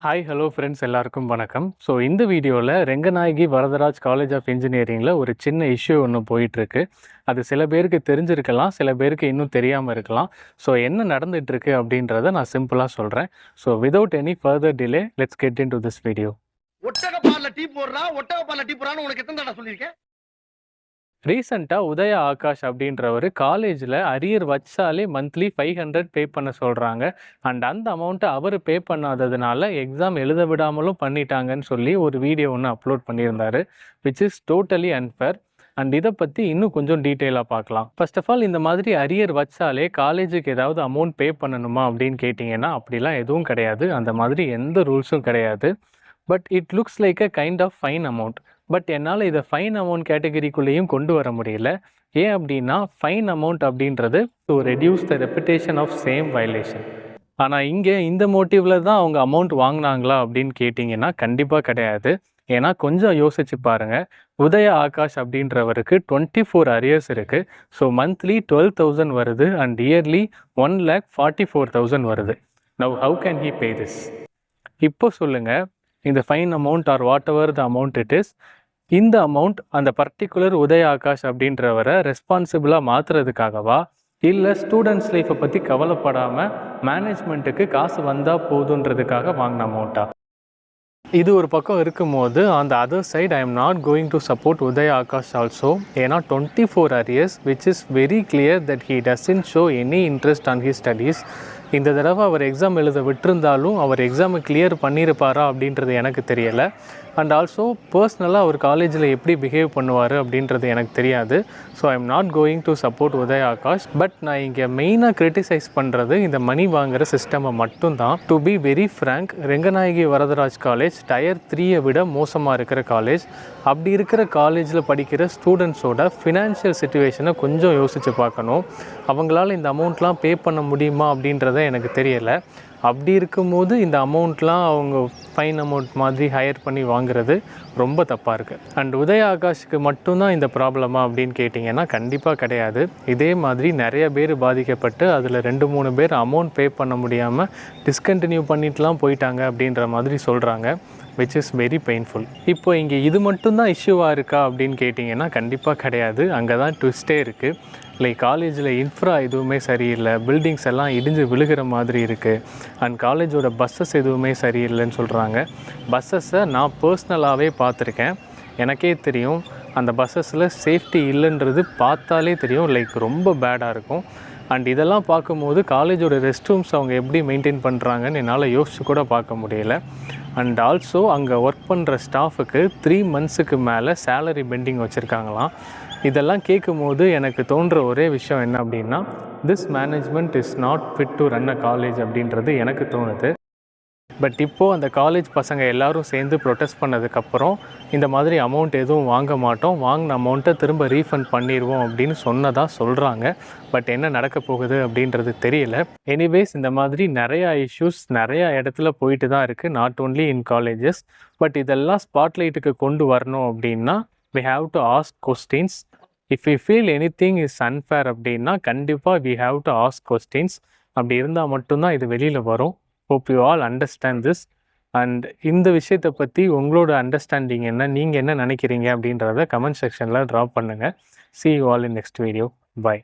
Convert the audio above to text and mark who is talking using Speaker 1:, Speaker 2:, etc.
Speaker 1: Hi hello friends எல்லாருக்கும் வணக்கம். So இந்த வீடியோவில் ரெங்கநாயகி வரதராஜ் காலேஜ் ஆஃப் இன்ஜினியரிங்கில் ஒரு சின்ன இஷ்யூ ஒன்று போயிட்டுருக்கு. அது சில பேருக்கு தெரிஞ்சிருக்கலாம், சில பேருக்கு இன்னும் தெரியாமல் இருக்கலாம். ஸோ என்ன நடந்துகிட்ருக்கு அப்படின்றத நான் சிம்பிளாக சொல்கிறேன். So without any further delay let's get into this video.
Speaker 2: ஒட்டகப்பால்ல டீ போடுறான்னு உனக்கு எத்தனை தடவை சொல்லியிருக்கேன்?
Speaker 1: ரீசெண்டாக உதயா ஆகாஷ் அப்படின்றவர் காலேஜில் அரியர் வச்சாலே மந்த்லி 500 பே பண்ண சொல்கிறாங்க. அண்ட் அந்த அமௌண்ட்டை அவர் பே பண்ணாததுனால எக்ஸாம் எழுத விடாமலும் பண்ணிட்டாங்கன்னு சொல்லி ஒரு வீடியோ ஒன்று அப்லோட் பண்ணியிருந்தார். Which is totally unfair. And இதை பற்றி இன்னும் கொஞ்சம் டீட்டெயிலாக பார்க்கலாம். ஃபர்ஸ்ட் ஆஃப் ஆல், இந்த மாதிரி அரியர் வச்சாலே காலேஜுக்கு ஏதாவது அமௌண்ட் பே பண்ணணுமா அப்படின்னு கேட்டிங்கன்னா அப்படிலாம் எதுவும் கிடையாது. அந்த மாதிரி எந்த ரூல்ஸும் கிடையாது. But it looks like a kind of fine amount. பட் என்னால் இதை ஃபைன் அமௌண்ட் கேட்டகரிக்குள்ளேயும் கொண்டு வர முடியல. ஏன் அப்படின்னா ஃபைன் அமௌண்ட் அப்படின்றது to reduce the reputation of same violation. ஆனால் இங்கே இந்த மோட்டிவில் தான் அவங்க அமௌண்ட் வாங்கினாங்களா அப்படின்னு கேட்டிங்கன்னா கண்டிப்பாக கிடையாது. ஏன்னா கொஞ்சம் யோசிச்சு பாருங்கள். உதயா ஆகாஷ் அப்படின்றவருக்கு 24 அரியர்ஸ் இருக்குது. ஸோ மந்த்லி 12,000 வருது அண்ட் இயர்லி 1,44,000 வருது. Now how can he pay this? இப்போ சொல்லுங்கள், இந்த fine amount or whatever the amount it is, இந்த அமௌண்ட் அந்த பர்டிகுலர் உதய ஆகாஷ் அப்படின்றவரை ரெஸ்பான்சிபிளாக மாற்றுறதுக்காகவா, இல்லை ஸ்டூடெண்ட்ஸ் லைஃப்பை பற்றி கவலைப்படாமல் மேனேஜ்மெண்ட்டுக்கு காசு வந்தால் போதுன்றதுக்காக வாங்கின அமௌண்ட்டா? இது ஒரு பக்கம் இருக்கும்போது அந்த other side I am not going to support Udaya Akash also. ஏன்னா 24 arrears which is very clear that he doesn't show any interest on his studies. இந்த தடவை அவர் எக்ஸாம் எழுத விட்டுருந்தாலும் அவர் எக்ஸாமை கிளியர் பண்ணியிருப்பாரா அப்படின்றது எனக்கு தெரியலை. அண்ட் ஆல்சோ பர்சனலாக அவர் காலேஜில் எப்படி பிஹேவ் பண்ணுவார் அப்படின்றது எனக்கு தெரியாது. So I am not going to support Udaya Akash. But நான் இங்கே மெயினாக கிரிட்டிசைஸ் பண்ணுறது இந்த மணி வாங்குகிற சிஸ்டமை மட்டும்தான். To be very frank, Renganayaki Varadaraj college tier 3 விட மோசமாக இருக்கிற காலேஜ். அப்படி இருக்கிற காலேஜில் படிக்கிற ஸ்டூடெண்ட்ஸோட ஃபினான்ஷியல் சிச்சுவேஷனை கொஞ்சம் யோசித்து பார்க்கணும். அவங்களால இந்த அமௌண்ட்லாம் பே பண்ண முடியுமா அப்படின்றத எனக்கு தெரியலை. அப்படி இருக்கும்போது இந்த அமௌண்ட்லாம் அவங்க ஃபைன் அமௌண்ட் மாதிரி ஹையர் பண்ணி வாங்குறது ரொம்ப தப்பாக இருக்குது. அண்ட் உதய ஆகாஷுக்கு மட்டும்தான் இந்த ப்ராப்ளமா அப்படின்னு கேட்டிங்கன்னா கண்டிப்பாக கிடையாது. இதே மாதிரி நிறைய பேர் பாதிக்கப்பட்டு அதில் 2-3 பேர் அமௌண்ட் பே பண்ண முடியாமல் டிஸ்கண்டினியூ பண்ணிட்டுலாம் போயிட்டாங்க அப்படின்ற மாதிரி சொல்கிறாங்க. Which is very painful. இப்போ இங்கே இது மட்டும்தான் இஷ்யூவாக இருக்கா அப்படின்னு கேட்டிங்கன்னா கண்டிப்பாக கிடையாது. அங்கே தான் ட்விஸ்டே இருக்குது. லைக் காலேஜில் இன்ஃப்ரா எதுவுமே சரியில்லை, பில்டிங்ஸ் எல்லாம் இடிஞ்சு விழுகிற மாதிரி இருக்குது. அண்ட் காலேஜோட பஸ்ஸஸ் எதுவுமே சரியில்லைன்னு சொல்கிறாங்க. பஸ்ஸஸை நான் பர்சனலாகவே பார்த்துருக்கேன். எனக்கே தெரியும் அந்த பஸ்ஸஸில் சேஃப்டி இல்லைன்றது பார்த்தாலே தெரியும். லைக் ரொம்ப பேடாக இருக்கும். அண்ட் இதெல்லாம் பார்க்கும்போது காலேஜோட ரெஸ்ட் ரூம்ஸ் அவங்க எப்படி மெயின்டைன் பண்ணுறாங்கன்னு என்னால் யோசிச்சு கூட பார்க்க முடியல. அண்ட் ஆல்சோ அங்கே ஒர்க் பண்ணுற ஸ்டாஃபுக்கு 3 மந்த்ஸுக்கு மேலே சேலரி பெண்டிங் வச்சுருக்காங்களாம். இதெல்லாம் கேட்கும்போது எனக்கு தோன்ற ஒரே விஷயம் என்ன அப்படின்னா, this management is not fit to run a college அப்படின்றது எனக்கு தோணுது. பட் இப்போது அந்த காலேஜ் பசங்க எல்லோரும் சேர்ந்து ப்ரொட்டஸ்ட் பண்ணதுக்கப்புறம் இந்த மாதிரி அமௌண்ட் எதுவும் வாங்க மாட்டோம், வாங்கின அமௌண்ட்டை திரும்ப ரீஃபண்ட் பண்ணிடுவோம் அப்படின்னு சொன்னதாக சொல்கிறாங்க. பட் என்ன நடக்க போகுது அப்படின்றது தெரியல. எனிவேஸ், இந்த மாதிரி நிறையா இஷ்யூஸ் நிறையா இடத்துல போயிட்டு தான் இருக்குது, not only in colleges. But இதெல்லாம் ஸ்பாட்லைட்டுக்கு கொண்டு வரணும் அப்படின்னா we have to ask questions. If we feel anything is unfair அப்படின்னா கண்டிப்பாக we have to ask questions. அப்படி இருந்தால் மட்டும்தான் இது வெளியில் வரும். Hope you all understand this. And இந்த விஷயத்தை பற்றி உங்களோட அண்டர்ஸ்டாண்டிங் என்ன, நீங்கள் என்ன நினைக்கிறீங்க அப்படின்றத கமெண்ட் செக்ஷனில் ட்ராப் பண்ணுங்கள். See you all in next video. Bye.